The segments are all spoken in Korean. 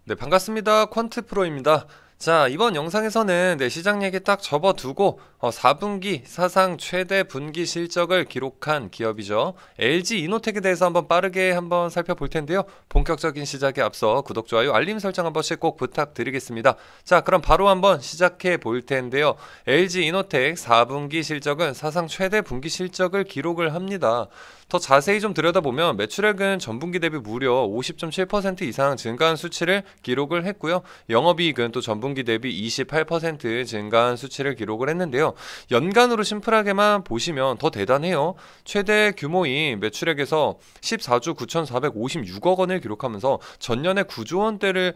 네, 반갑습니다. 퀀트프로입니다. 자, 이번 영상에서는 시장 얘기 딱 접어두고 4분기 사상 최대 분기 실적을 기록한 기업이죠. LG 이노텍에 대해서 한번 빠르게 한번 살펴볼 텐데요. 본격적인 시작에 앞서 구독, 좋아요, 알림 설정 한 번씩 꼭 부탁드리겠습니다. 자, 그럼 바로 한번 시작해 볼 텐데요. LG 이노텍 4분기 실적은 사상 최대 분기 실적을 기록을 합니다. 더 자세히 좀 들여다보면 매출액은 전분기 대비 무려 50.7% 이상 증가한 수치를 기록을 했고요. 영업이익은 또 전분기 대비 28% 증가한 수치를 기록을 했는데요. 연간으로 심플하게만 보시면 더 대단해요. 최대 규모인 매출액에서 14조 9,456억 원을 기록하면서 전년에 9조 원대를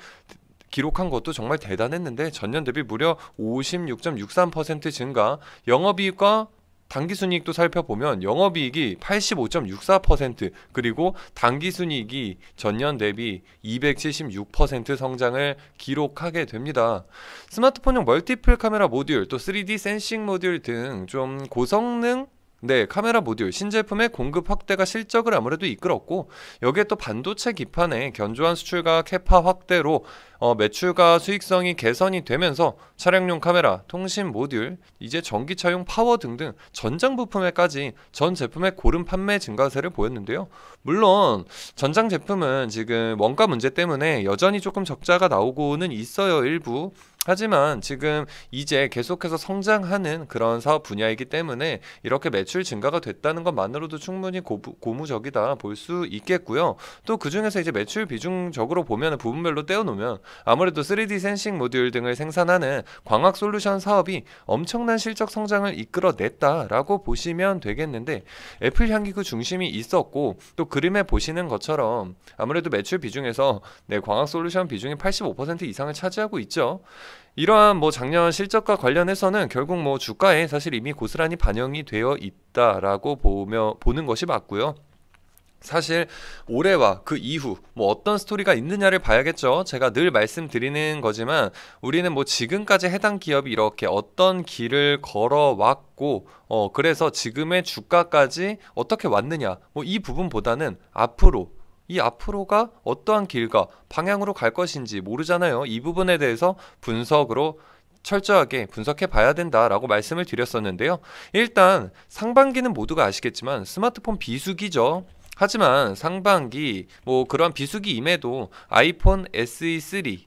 기록한 것도 정말 대단했는데 전년 대비 무려 56.63% 증가, 영업이익과 당기순이익도 살펴보면 영업이익이 85.64% 그리고 당기순이익이 전년 대비 276% 성장을 기록하게 됩니다. 스마트폰용 멀티플 카메라 모듈, 또 3D 센싱 모듈 등 좀 고성능 카메라 모듈 신제품의 공급 확대가 실적을 아무래도 이끌었고, 여기에 또 반도체 기판의 견조한 수출과 캐파 확대로 매출과 수익성이 개선이 되면서 차량용 카메라, 통신 모듈, 이제 전기차용 파워 등등 전장 부품에까지 전 제품의 고른 판매 증가세를 보였는데요. 물론 전장 제품은 지금 원가 문제 때문에 여전히 조금 적자가 나오고는 있어요, 일부. 하지만 지금 이제 계속해서 성장하는 그런 사업 분야이기 때문에 이렇게 매출 증가가 됐다는 것만으로도 충분히 고무적이다 볼 수 있겠고요. 또 그중에서 이제 매출 비중적으로 보면 부분별로 떼어놓으면 아무래도 3D 센싱 모듈 등을 생산하는 광학 솔루션 사업이 엄청난 실적 성장을 이끌어냈다라고 보시면 되겠는데, 애플 향기 그 중심이 있었고, 또 그림에 보시는 것처럼 아무래도 매출 비중에서 광학 솔루션 비중이 85% 이상을 차지하고 있죠. 이러한 작년 실적과 관련해서는 결국 주가에 사실 이미 고스란히 반영이 되어 있다라고 보는 것이 맞고요. 사실 올해와 그 이후 어떤 스토리가 있느냐를 봐야겠죠. 제가 늘 말씀드리는 거지만 우리는 지금까지 해당 기업이 이렇게 어떤 길을 걸어왔고 그래서 지금의 주가까지 어떻게 왔느냐 이 부분보다는 이 앞으로가 어떠한 길과 방향으로 갈 것인지 모르잖아요. 이 부분에 대해서 철저하게 분석해 봐야 된다라고 말씀을 드렸었는데요. 일단 상반기는 모두가 아시겠지만 스마트폰 비수기죠. 하지만 상반기 그런 비수기임에도 아이폰 SE3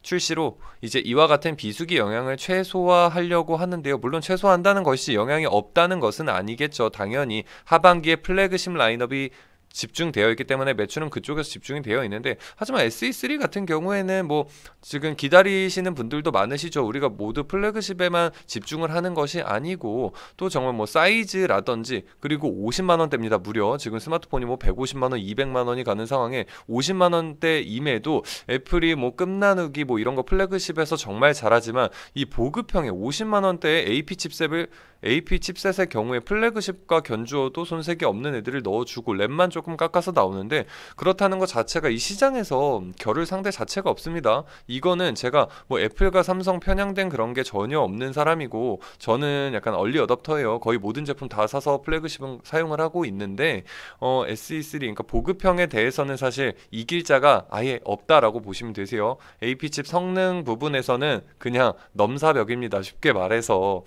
출시로 이제 이와 같은 비수기 영향을 최소화하려고 하는데요. 물론 최소화한다는 것이 영향이 없다는 것은 아니겠죠. 당연히 하반기에 플래그십 라인업이 집중되어 있기 때문에 매출은 그쪽에서 집중이 되어 있는데, 하지만 SE3 같은 경우에는 지금 기다리시는 분들도 많으시죠. 우리가 모두 플래그십에만 집중을 하는 것이 아니고 또 정말 사이즈라든지, 그리고 50만 원대입니다. 무려 지금 스마트폰이 150만 원, 200만 원이 가는 상황에 50만 원대임에도 애플이 끝나누기 이런 거 플래그십에서 정말 잘하지만 이 보급형의 50만 원대의 AP 칩셋의 경우에 플래그십과 견주어도 손색이 없는 애들을 넣어주고 램만 조금 깎아서 나오는데, 그렇다는 것 자체가 이 시장에서 겨룰 상대 자체가 없습니다. 이거는 제가 애플과 삼성 편향된 그런 게 전혀 없는 사람이고, 저는 약간 얼리 어댑터예요. 거의 모든 제품 다 사서 플래그십은 사용을 하고 있는데 SE3 그러니까 보급형에 대해서는 사실 이길 자가 아예 없다라고 보시면 되세요. AP칩 성능 부분에서는 그냥 넘사벽입니다. 쉽게 말해서.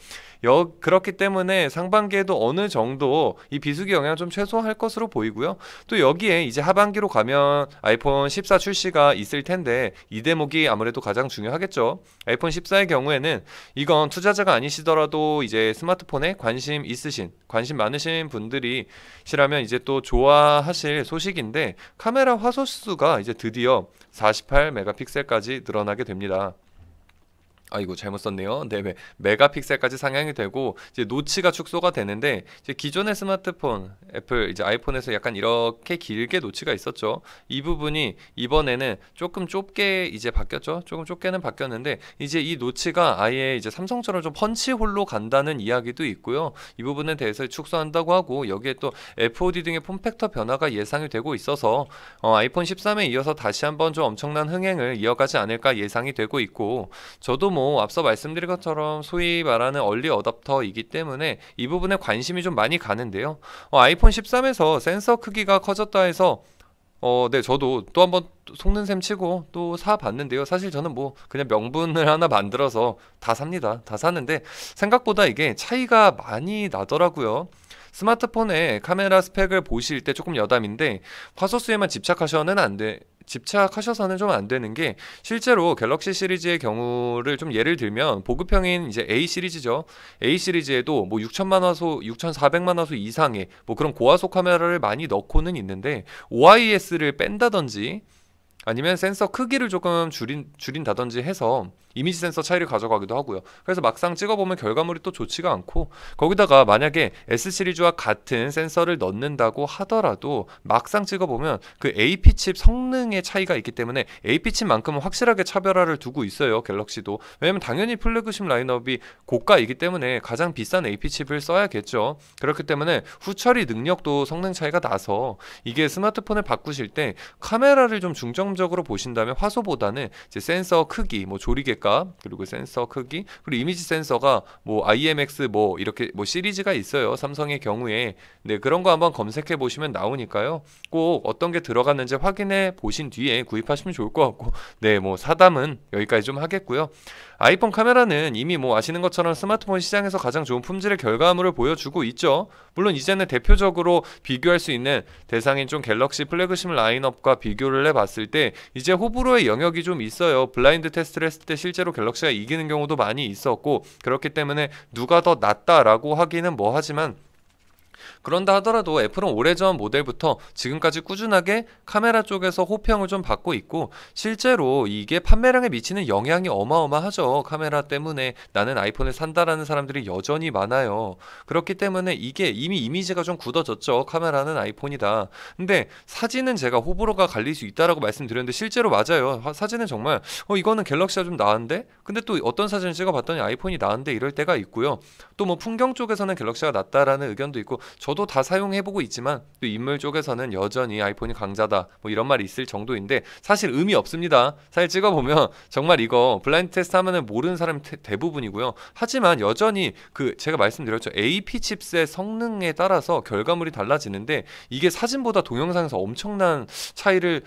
그렇기 때문에 상반기에도 어느 정도 이 비수기 영향을 좀 최소화할 것으로 보이고요. 또 여기에 이제 하반기로 가면 아이폰 14 출시가 있을 텐데 이 대목이 아무래도 가장 중요하겠죠. 아이폰 14의 경우에는 이건 투자자가 아니시더라도 이제 스마트폰에 관심 많으신 분들이시라면 이제 또 좋아하실 소식인데, 카메라 화소수가 이제 드디어 48메가픽셀까지 늘어나게 됩니다. 아이고 잘못 썼네요. 메가픽셀까지 상향이 되고 이제 노치가 축소가 되는데, 이제 기존의 스마트폰 애플 이제 아이폰에서 약간 이렇게 길게 노치가 있었죠. 이 부분이 이번에는 조금 좁게 이제 바뀌었죠. 조금 좁게는 바뀌었는데 이제 이 노치가 아예 이제 삼성처럼 좀 펀치홀로 간다는 이야기도 있고요. 이 부분에 대해서 축소한다고 하고, 여기에 또 FOD 등의 폼팩터 변화가 예상이 되고 있어서 아이폰 13에 이어서 다시 한번 좀 엄청난 흥행을 이어가지 않을까 예상이 되고 있고, 저도 앞서 말씀드린 것처럼 소위 말하는 얼리 어답터이기 때문에 이 부분에 관심이 좀 많이 가는데요. 아이폰 13에서 센서 크기가 커졌다 해서 네, 저도 또 한번 속는 셈 치고 또 사봤는데요. 사실 저는 뭐 그냥 명분을 하나 만들어서 다 삽니다. 다 사는데 생각보다 이게 차이가 많이 나더라고요. 스마트폰의 카메라 스펙을 보실 때 조금 여담인데 화소수에만 집착하셔서는 좀 안 되는 게 실제로 갤럭시 시리즈의 경우를 좀 예를 들면 보급형인 이제 A 시리즈죠. A 시리즈에도 뭐 6천만 화소, 6,400만 화소 이상의 뭐 그런 고화소 카메라를 많이 넣고는 있는데 OIS를 뺀다든지 아니면 센서 크기를 조금 줄인다든지 해서 이미지 센서 차이를 가져가기도 하고요. 그래서 막상 찍어보면 결과물이 또 좋지가 않고 거기다가 만약에 S 시리즈와 같은 센서를 넣는다고 하더라도 막상 찍어보면 그 AP 칩 성능의 차이가 있기 때문에 AP 칩만큼은 확실하게 차별화를 두고 있어요. 갤럭시도. 왜냐면 당연히 플래그십 라인업이 고가이기 때문에 가장 비싼 AP 칩을 써야겠죠. 그렇기 때문에 후처리 능력도 성능 차이가 나서 이게 스마트폰을 바꾸실 때 카메라를 좀 중점적으로 보신다면 화소보다는 이제 센서 크기, 뭐 조리개 그리고 센서 크기 그리고 이미지 센서가 뭐 IMX 뭐 이렇게 뭐 시리즈가 있어요. 삼성의 경우에 네 그런 거 한번 검색해 보시면 나오니까요. 꼭 어떤 게 들어갔는지 확인해 보신 뒤에 구입하시면 좋을 것 같고 네 뭐 사담은 여기까지 좀 하겠고요. 아이폰 카메라는 이미 뭐 아시는 것처럼 스마트폰 시장에서 가장 좋은 품질의 결과물을 보여주고 있죠. 물론 이제는 대표적으로 비교할 수 있는 대상인 좀 갤럭시 플래그십 라인업과 비교를 해봤을 때 이제 호불호의 영역이 좀 있어요. 블라인드 테스트를 했을 때 실제로 갤럭시가 이기는 경우도 많이 있었고 그렇기 때문에 누가 더 낫다라고 하기는 뭐 하지만 그런다 하더라도 애플은 오래전 모델부터 지금까지 꾸준하게 카메라 쪽에서 호평을 좀 받고 있고 실제로 이게 판매량에 미치는 영향이 어마어마하죠. 카메라 때문에 나는 아이폰을 산다라는 사람들이 여전히 많아요. 그렇기 때문에 이게 이미 이미지가 좀 굳어졌죠. 카메라는 아이폰이다. 근데 사진은 제가 호불호가 갈릴 수 있다라고 말씀드렸는데 실제로 맞아요. 사진은 정말 이거는 갤럭시가 좀 나은데? 근데 또 어떤 사진을 찍어봤더니 아이폰이 나은데 이럴 때가 있고요. 또 뭐 풍경 쪽에서는 갤럭시가 낫다라는 의견도 있고 저도 다 사용해보고 있지만 또 인물 쪽에서는 여전히 아이폰이 강자다 뭐 이런 말이 있을 정도인데 사실 의미 없습니다. 사실 찍어보면 정말 이거 블라인드 테스트 하면은 모르는 사람이 대부분이고요. 하지만 여전히 그 제가 말씀드렸죠. AP 칩셋 성능에 따라서 결과물이 달라지는데 이게 사진보다 동영상에서 엄청난 차이를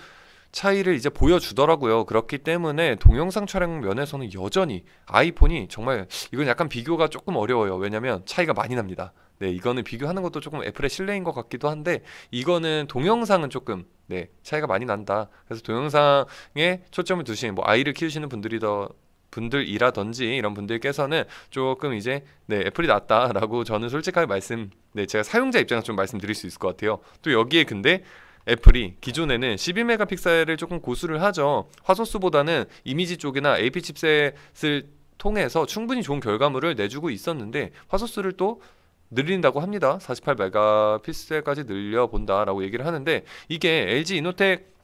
이제 보여주더라고요. 그렇기 때문에 동영상 촬영 면에서는 여전히 아이폰이 정말 이건 약간 비교가 조금 어려워요. 왜냐면 차이가 많이 납니다. 네, 이거는 비교하는 것도 조금 애플의 신뢰인 것 같기도 한데 이거는 동영상은 조금 네, 차이가 많이 난다. 그래서 동영상에 초점을 두신 뭐 아이를 키우시는 분들이라든지 이런 분들께서는 조금 이제 네, 애플이 낫다라고 저는 솔직하게 네, 제가 사용자 입장에서 좀 말씀드릴 수 있을 것 같아요. 또 여기에 근데 애플이 기존에는 12메가픽셀을 조금 고수를 하죠. 화소수보다는 이미지 쪽이나 AP 칩셋을 통해서 충분히 좋은 결과물을 내주고 있었는데 화소수를 또 늘린다고 합니다. 48메가픽셀까지 늘려본다라고 얘기를 하는데 이게 LG 이노텍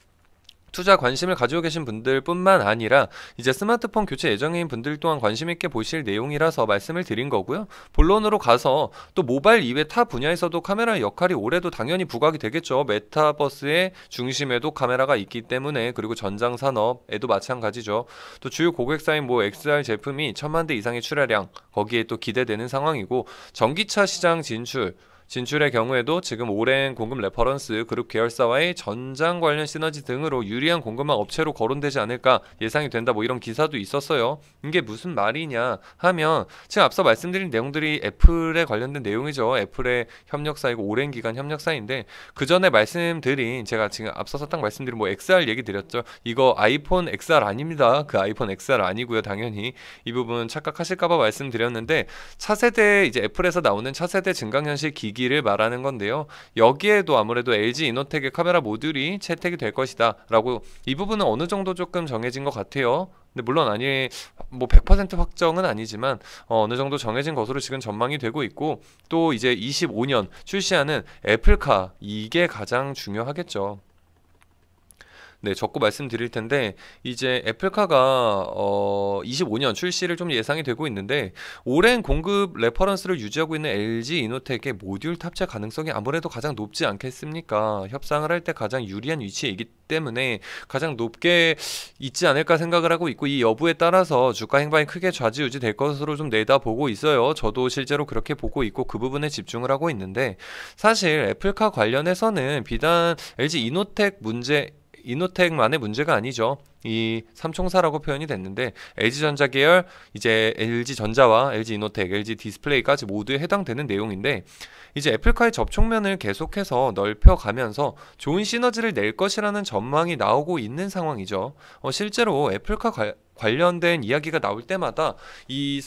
투자 관심을 가지고 계신 분들뿐만 아니라 이제 스마트폰 교체 예정인 분들 또한 관심 있게 보실 내용이라서 말씀을 드린 거고요. 본론으로 가서 또 모바일 이외 타 분야에서도 카메라의 역할이 올해도 당연히 부각이 되겠죠. 메타버스의 중심에도 카메라가 있기 때문에 그리고 전장 산업에도 마찬가지죠. 또 주요 고객사인 뭐 XR 제품이 1,000만 대 이상의 출하량 거기에 또 기대되는 상황이고 전기차 시장 진출의 경우에도 지금 오랜 공급 레퍼런스 그룹 계열사와의 전장 관련 시너지 등으로 유리한 공급망 업체로 거론되지 않을까 예상이 된다 뭐 이런 기사도 있었어요. 이게 무슨 말이냐 하면 지금 앞서 말씀드린 내용들이 애플에 관련된 내용이죠. 애플의 협력사이고 오랜 기간 협력사인데 그 전에 말씀드린 제가 지금 앞서서 딱 말씀드린 뭐 XR 얘기 드렸죠. 이거 아이폰 XR 아닙니다. 그 아이폰 XR 아니고요. 당연히 이 부분 착각하실까봐 말씀드렸는데 차세대 이제 애플에서 나오는 차세대 증강현실 기기를 말하는 건데요. 여기에도 아무래도 LG 이노텍의 카메라 모듈이 채택이 될 것이다 라고 이 부분은 어느 정도 조금 정해진 것 같아요. 근데 물론 뭐 100% 확정은 아니지만 어느 정도 정해진 것으로 지금 전망이 되고 있고 또 이제 25년 출시하는 애플카 이게 가장 중요하겠죠. 네, 적고 말씀드릴 텐데 이제 애플카가 25년 출시를 좀 예상이 되고 있는데 오랜 공급 레퍼런스를 유지하고 있는 LG 이노텍의 모듈 탑재 가능성이 아무래도 가장 높지 않겠습니까? 협상을 할 때 가장 유리한 위치에 있기 때문에 가장 높게 있지 않을까 생각을 하고 있고 이 여부에 따라서 주가 행방이 크게 좌지우지 될 것으로 좀 내다보고 있어요. 저도 실제로 그렇게 보고 있고 그 부분에 집중을 하고 있는데 사실 애플카 관련해서는 비단 LG 이노텍만의 문제가 아니죠. 이 삼총사라고 표현이 됐는데 LG전자 계열, 이제 LG전자와 LG이노텍, LG디스플레이까지 모두에 해당되는 내용인데 이제 애플카의 접촉면을 계속해서 넓혀가면서 좋은 시너지를 낼 것이라는 전망이 나오고 있는 상황이죠. 실제로 애플카 관련된 이야기가 나올 때마다 이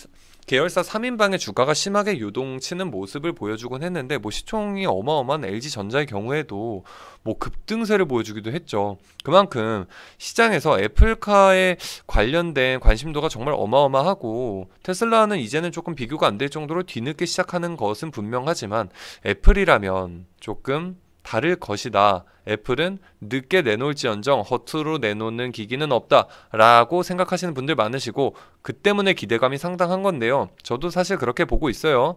계열사 3인방의 주가가 심하게 요동치는 모습을 보여주곤 했는데 뭐 시총이 어마어마한 LG전자의 경우에도 뭐 급등세를 보여주기도 했죠. 그만큼 시장에서 애플카에 관련된 관심도가 정말 어마어마하고 테슬라는 이제는 조금 비교가 안 될 정도로 뒤늦게 시작하는 것은 분명하지만 애플이라면 조금 다를 것이다. 애플은 늦게 내놓을지언정 허투루 내놓는 기기는 없다 라고 생각하시는 분들 많으시고 그 때문에 기대감이 상당한 건데요. 저도 사실 그렇게 보고 있어요.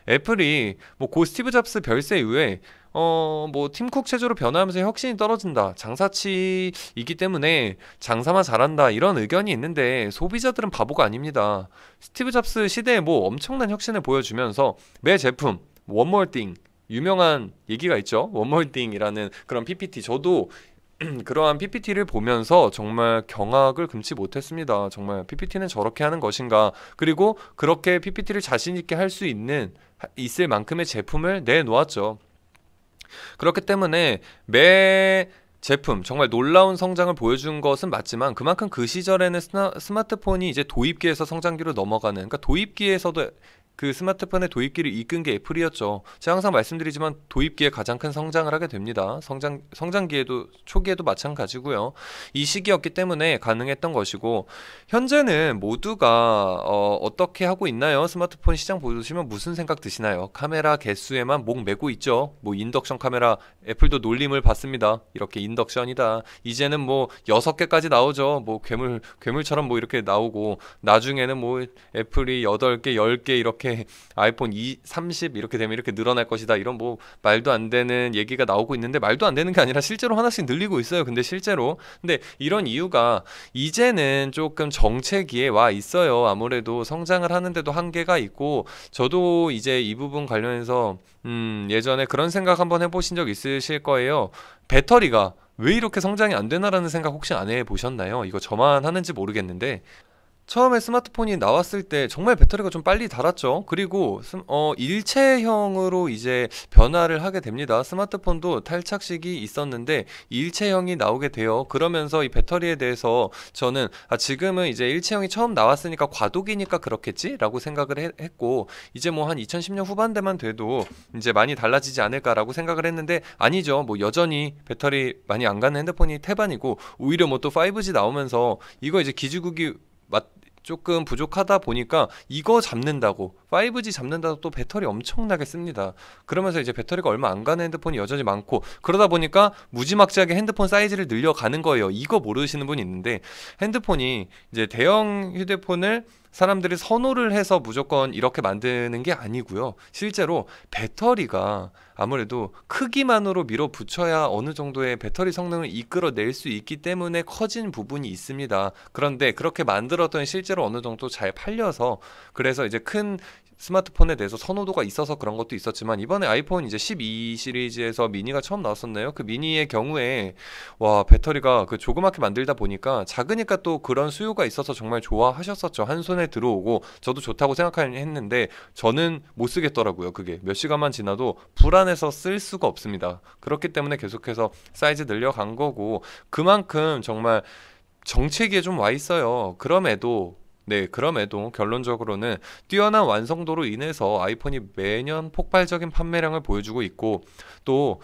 애플이 뭐 고 스티브 잡스 별세 이후에 뭐 팀쿡 체제로 변화하면서 혁신이 떨어진다, 장사치이기 때문에 장사만 잘한다 이런 의견이 있는데 소비자들은 바보가 아닙니다. 스티브 잡스 시대에 뭐 엄청난 혁신을 보여주면서 매 제품 One More Thing 유명한 얘기가 있죠. 원몰딩이라는 그런 PPT. 저도 그러한 PPT를 보면서 정말 경악을 금치 못했습니다. 정말 PPT는 저렇게 하는 것인가. 그리고 그렇게 PPT를 자신 있게 할 수 있을 만큼의 제품을 내놓았죠. 그렇기 때문에 매 제품 정말 놀라운 성장을 보여준 것은 맞지만 그만큼 그 시절에는 스마트폰이 이제 도입기에서 성장기로 넘어가는, 그러니까 도입기에서도 그 스마트폰의 도입기를 이끈 게 애플이었죠. 제가 항상 말씀드리지만 도입기에 가장 큰 성장을 하게 됩니다. 성장기에도 초기에도 마찬가지고요. 이 시기였기 때문에 가능했던 것이고 현재는 모두가 어떻게 하고 있나요? 스마트폰 시장 보시면 무슨 생각 드시나요? 카메라 개수에만 목 매고 있죠. 뭐 인덕션 카메라 애플도 놀림을 받습니다. 이렇게 인덕션이다. 이제는 뭐 6개까지 나오죠. 뭐 괴물처럼 뭐 이렇게 나오고 나중에는 뭐 애플이 8개, 10개 이렇게 아이폰 30 이렇게 되면 이렇게 늘어날 것이다 이런 뭐 말도 안 되는 얘기가 나오고 있는데 말도 안 되는 게 아니라 실제로 하나씩 늘리고 있어요. 근데 이런 이유가 이제는 조금 정체기에 와 있어요. 아무래도 성장을 하는데도 한계가 있고 저도 이제 이 부분 관련해서 예전에 그런 생각 한번 해보신 적 있으실 거예요. 배터리가 왜 이렇게 성장이 안 되나라는 생각 혹시 안 해보셨나요? 이거 저만 하는지 모르겠는데 처음에 스마트폰이 나왔을 때 정말 배터리가 좀 빨리 닳았죠. 그리고 일체형으로 이제 변화를 하게 됩니다. 스마트폰도 탈착식이 있었는데 일체형이 나오게 돼요. 그러면서 이 배터리에 대해서 저는 지금은 이제 일체형이 처음 나왔으니까 과도기니까 그렇겠지라고 생각을 했고 이제 뭐 한 2010년 후반대만 돼도 이제 많이 달라지지 않을까라고 생각을 했는데 아니죠. 뭐 여전히 배터리 많이 안 가는 핸드폰이 태반이고 오히려 뭐 또 5G 나오면서 이거 이제 기지국이 조금 부족하다 보니까 이거 잡는다고 5G 잡는다고 또 배터리 엄청나게 씁니다. 그러면서 이제 배터리가 얼마 안 가는 핸드폰이 여전히 많고 그러다 보니까 무지막지하게 핸드폰 사이즈를 늘려가는 거예요. 이거 모르시는 분이 있는데 핸드폰이 이제 대형 휴대폰을 사람들이 선호를 해서 무조건 이렇게 만드는 게 아니고요. 실제로 배터리가 아무래도 크기만으로 밀어붙여야 어느 정도의 배터리 성능을 이끌어낼 수 있기 때문에 커진 부분이 있습니다. 그런데 그렇게 만들었더니 실제로 어느 정도 잘 팔려서 그래서 이제 큰 스마트폰에 대해서 선호도가 있어서 그런 것도 있었지만 이번에 아이폰 이제 12 시리즈에서 미니가 처음 나왔었나요? 그 미니의 경우에 와 배터리가 그 조그맣게 만들다 보니까 작으니까 또 그런 수요가 있어서 정말 좋아하셨었죠. 한 손에 들어오고 저도 좋다고 생각했는데 저는 못 쓰겠더라고요. 그게 몇 시간만 지나도 불안해서 쓸 수가 없습니다. 그렇기 때문에 계속해서 사이즈 늘려간 거고 그만큼 정말 정체기에 좀 와 있어요. 그럼에도 결론적으로는 뛰어난 완성도로 인해서 아이폰이 매년 폭발적인 판매량을 보여주고 있고 또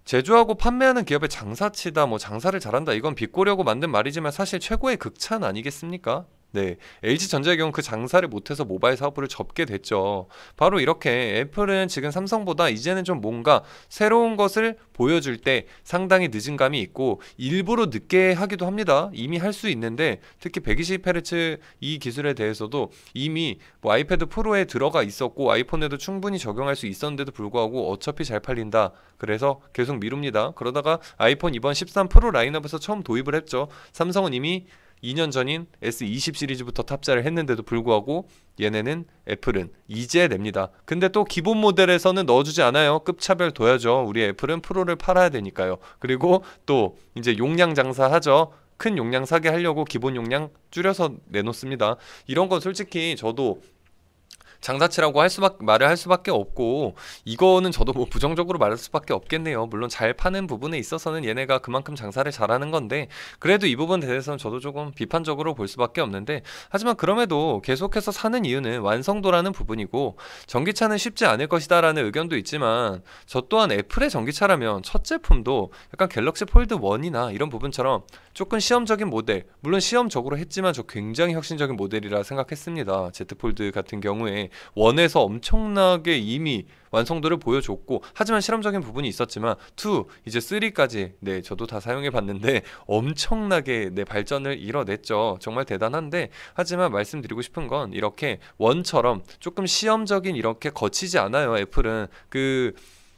제조하고 판매하는 기업의 장사치다 뭐 장사를 잘한다 이건 비꼬려고 만든 말이지만 사실 최고의 극찬 아니겠습니까? 네, LG전자의 경우 그 장사를 못해서 모바일 사업부를 접게 됐죠. 바로 이렇게 애플은 지금 삼성보다 이제는 좀 뭔가 새로운 것을 보여줄 때 상당히 늦은 감이 있고 일부러 늦게 하기도 합니다. 이미 할 수 있는데 특히 120Hz 이 기술에 대해서도 이미 뭐 아이패드 프로에 들어가 있었고 아이폰에도 충분히 적용할 수 있었는데도 불구하고 어차피 잘 팔린다. 그래서 계속 미룹니다. 그러다가 아이폰 이번 13 프로 라인업에서 처음 도입을 했죠. 삼성은 이미 2년 전인 S20 시리즈부터 탑재를 했는데도 불구하고 얘네는 애플은 이제 냅니다. 근데 또 기본 모델에서는 넣어주지 않아요. 급차별 둬야죠. 우리 애플은 프로를 팔아야 되니까요. 그리고 또 이제 용량 장사하죠. 큰 용량 사게 하려고 기본 용량 줄여서 내놓습니다. 이런 건 솔직히 저도 장사치라고 말을 할 수밖에 없고 이거는 저도 뭐 부정적으로 말할 수밖에 없겠네요. 물론 잘 파는 부분에 있어서는 얘네가 그만큼 장사를 잘하는 건데 그래도 이 부분에 대해서는 저도 조금 비판적으로 볼 수밖에 없는데 하지만 그럼에도 계속해서 사는 이유는 완성도라는 부분이고 전기차는 쉽지 않을 것이다 라는 의견도 있지만 저 또한 애플의 전기차라면 첫 제품도 약간 갤럭시 폴드 1이나 이런 부분처럼 조금 시험적인 모델 물론 시험적으로 했지만 저 굉장히 혁신적인 모델이라 생각했습니다. Z 폴드 같은 경우에 원에서 엄청나게 이미 완성도를 보여줬고 하지만 실험적인 부분이 있었지만 2 이제 3까지 네 저도 다 사용해 봤는데 엄청나게 네 발전을 이뤄냈죠. 정말 대단한데 하지만 말씀드리고 싶은 건 이렇게 원처럼 조금 시험적인 이렇게 거치지 않아요. 애플은 그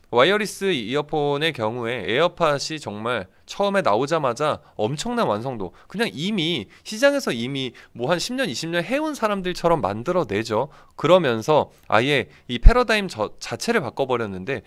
와이어리스 이어폰의 경우에 에어팟이 정말 처음에 나오자마자 엄청난 완성도 그냥 이미 시장에서 이미 뭐 한 10년 20년 해온 사람들처럼 만들어내죠. 그러면서 아예 이 패러다임 자체를 바꿔버렸는데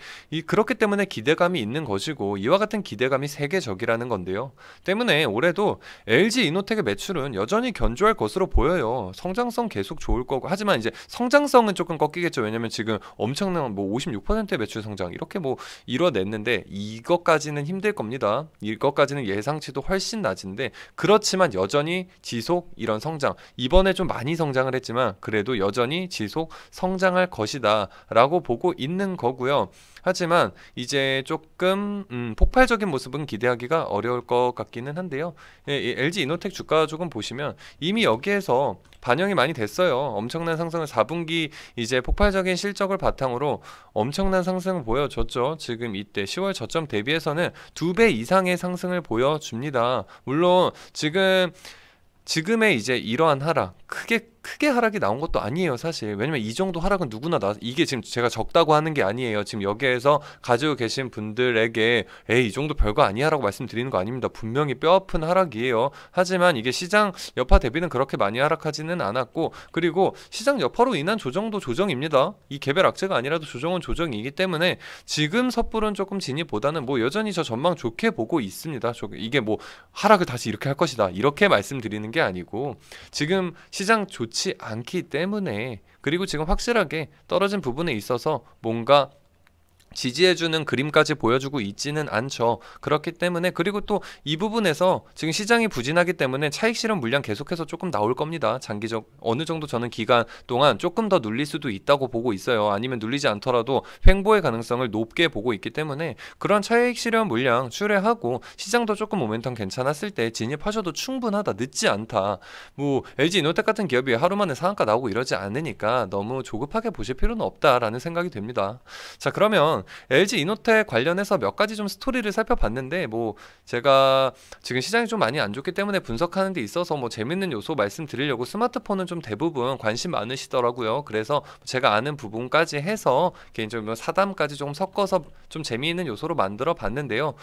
그렇기 때문에 기대감이 있는 것이고 이와 같은 기대감이 세계적이라는 건데요. 때문에 올해도 LG 이노텍의 매출은 여전히 견조할 것으로 보여요. 성장성 계속 좋을 거고 하지만 이제 성장성은 조금 꺾이겠죠. 왜냐면 지금 엄청난 뭐 56%의 매출 성장 이렇게 뭐 이뤄냈는데 이것까지는 힘들 겁니다. 이것까지는 예상치도 훨씬 낮은데 그렇지만 여전히 지속 이런 성장 이번에 좀 많이 성장을 했지만 그래도 여전히 지속 성장할 것이다 라고 보고 있는 거고요. 하지만 이제 조금 폭발적인 모습은 기대하기가 어려울 것 같기는 한데요. LG 이노텍 주가 조금 보시면 이미 여기에서 반영이 많이 됐어요. 엄청난 상승을 4분기 이제 폭발적인 실적을 바탕으로 엄청난 상승을 보여줬죠. 지금 이때 10월 저점 대비해서는 2배 이상의 상승을 보여줍니다. 물론 지금의 이제 이러한 하락 크게 하락이 나온 것도 아니에요 사실. 왜냐면 이 정도 하락은 누구나 이게 지금 제가 적다고 하는 게 아니에요. 지금 여기에서 가지고 계신 분들에게 에이 이 정도 별거 아니야 라고 말씀드리는 거 아닙니다. 분명히 뼈아픈 하락이에요. 하지만 이게 시장 여파 대비는 그렇게 많이 하락하지는 않았고 그리고 시장 여파로 인한 조정도 조정입니다. 이 개별 악재가 아니라도 조정은 조정이기 때문에 지금 섣부른 조금 진입보다는 뭐 여전히 저 전망 좋게 보고 있습니다. 이게 뭐 하락을 다시 이렇게 할 것이다 이렇게 말씀드리는 게 아니고 지금 시장 좋지 않기 때문에 그리고 지금 확실하게 떨어진 부분에 있어서 뭔가 지지해주는 그림까지 보여주고 있지는 않죠. 그렇기 때문에 그리고 또 이 부분에서 지금 시장이 부진하기 때문에 차익 실현 물량 계속해서 조금 나올 겁니다. 장기적 어느 정도 저는 기간 동안 조금 더 눌릴 수도 있다고 보고 있어요. 아니면 눌리지 않더라도 횡보의 가능성을 높게 보고 있기 때문에 그런 차익 실현 물량 출회하고 시장도 조금 모멘텀 괜찮았을 때 진입하셔도 충분하다. 늦지 않다. 뭐 LG 이노텍 같은 기업이 하루 만에 상한가 나오고 이러지 않으니까 너무 조급하게 보실 필요는 없다라는 생각이 듭니다. 자 그러면 LG 이노텍 관련해서 몇 가지 좀 스토리를 살펴봤는데 뭐 제가 지금 시장이 좀 많이 안 좋기 때문에 분석하는 데 있어서 뭐 재밌는 요소 말씀드리려고 스마트폰은 좀 대부분 관심 많으시더라고요. 그래서 제가 아는 부분까지 해서 개인적으로 사담까지 조금 섞어서 좀 재미있는 요소로 만들어 봤는데요.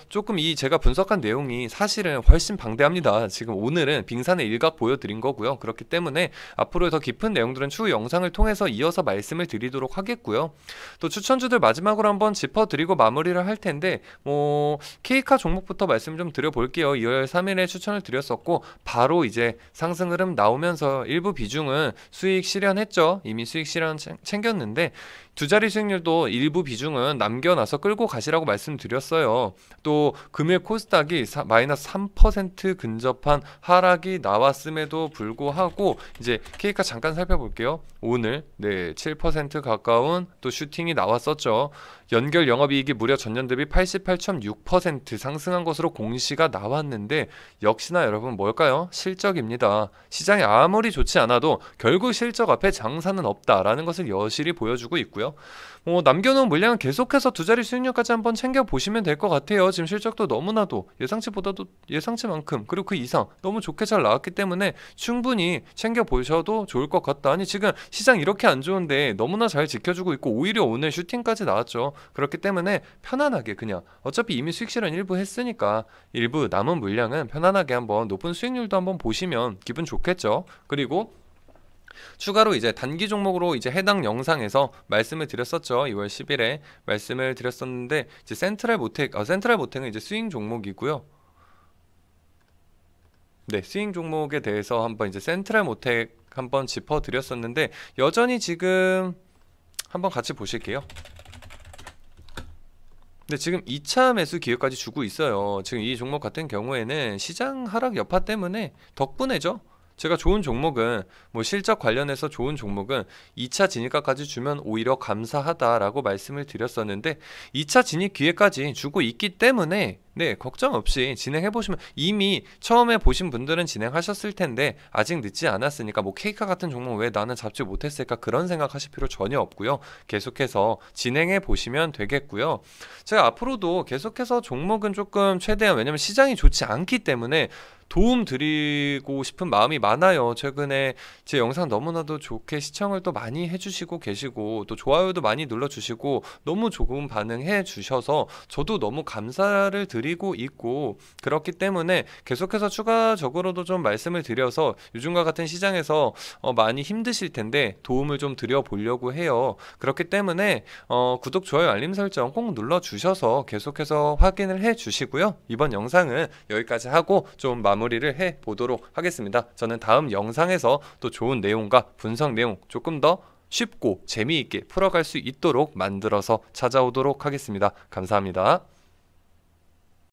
조금 제가 분석한 내용이 사실은 훨씬 방대합니다. 지금 오늘은 빙산의 일각 보여드린 거고요. 그렇기 때문에 앞으로 더 깊은 내용들은 추후 영상을 통해서 이어서 말씀을 드리도록 하겠고요. 또 추천주들 마지막으로 한번 짚어드리고 마무리를 할 텐데 뭐 K카 종목부터 말씀 좀 드려볼게요. 2월 3일에 추천을 드렸었고 바로 이제 상승 흐름 나오면서 일부 비중은 수익 실현했죠. 이미 수익 실현 챙겼는데 두 자리 수익률도 일부 비중은 남겨놔서 끌고 가시라고 말씀드렸어요. 또 금일 코스닥이 마이너스 3% 근접한 하락이 나왔음에도 불구하고 이제 K카 잠깐 살펴볼게요. 오늘 7% 가까운 또 슈팅이 나왔었죠. 드렸었죠. 연결 영업이익이 무려 전년 대비 88.6% 상승한 것으로 공시가 나왔는데 역시나 여러분 뭘까요? 실적입니다. 시장이 아무리 좋지 않아도 결국 실적 앞에 장사는 없다라는 것을 여실히 보여주고 있고요. 남겨놓은 물량은 계속해서 두 자리 수익률까지 한번 챙겨보시면 될 것 같아요. 지금 실적도 너무나도 예상치보다도 예상치만큼 그리고 그 이상 너무 좋게 잘 나왔기 때문에 충분히 챙겨보셔도 좋을 것 같다. 아니 지금 시장 이렇게 안 좋은데 너무나 잘 지켜주고 있고 오히려 오늘 슈팅까지 나왔죠. 그렇기 때문에 편안하게 그냥 어차피 이미 수익 실현 일부 했으니까 일부 남은 물량은 편안하게 한번 높은 수익률도 한번 보시면 기분 좋겠죠. 그리고 추가로 이제 단기 종목으로 이제 해당 영상에서 말씀을 드렸었죠. 2월 10일에 말씀을 드렸었는데 이제 센트럴 모텍은 이제 스윙 종목이고요. 네, 스윙 종목에 대해서 한번 이제 센트럴 모텍 한번 짚어 드렸었는데 여전히 지금 한번 같이 보실게요. 근데 지금 2차 매수 기회까지 주고 있어요. 지금 이 종목 같은 경우에는 시장 하락 여파 때문에 덕분에죠. 제가 좋은 종목은 실적 관련해서 좋은 종목은 2차 진입가까지 주면 오히려 감사하다라고 말씀을 드렸었는데 2차 진입 기회까지 주고 있기 때문에 네, 걱정 없이 진행해 보시면 이미 처음에 보신 분들은 진행하셨을 텐데 아직 늦지 않았으니까 케이카 같은 종목 왜 나는 잡지 못했을까 그런 생각하실 필요 전혀 없고요. 계속해서 진행해 보시면 되겠고요. 제가 앞으로도 계속해서 종목은 조금 최대한 왜냐면 시장이 좋지 않기 때문에 도움 드리고 싶은 마음이 많아요. 최근에 제 영상 너무나도 좋게 시청을 또 많이 해주시고 계시고 또 좋아요도 많이 눌러주시고 너무 좋은 반응해 주셔서 저도 너무 감사를 드리고 있고 그렇기 때문에 계속해서 추가적으로도 좀 말씀을 드려서 요즘과 같은 시장에서 많이 힘드실 텐데 도움을 좀 드려보려고 해요. 그렇기 때문에 구독, 좋아요, 알림 설정 꼭 눌러주셔서 계속해서 확인을 해주시고요. 이번 영상은 여기까지 하고 좀 마무리를 해 보도록 하겠습니다. 저는 다음 영상에서 또 좋은 내용과 분석 내용 조금 더 쉽고 재미있게 풀어갈 수 있도록 만들어서 찾아오도록 하겠습니다. 감사합니다.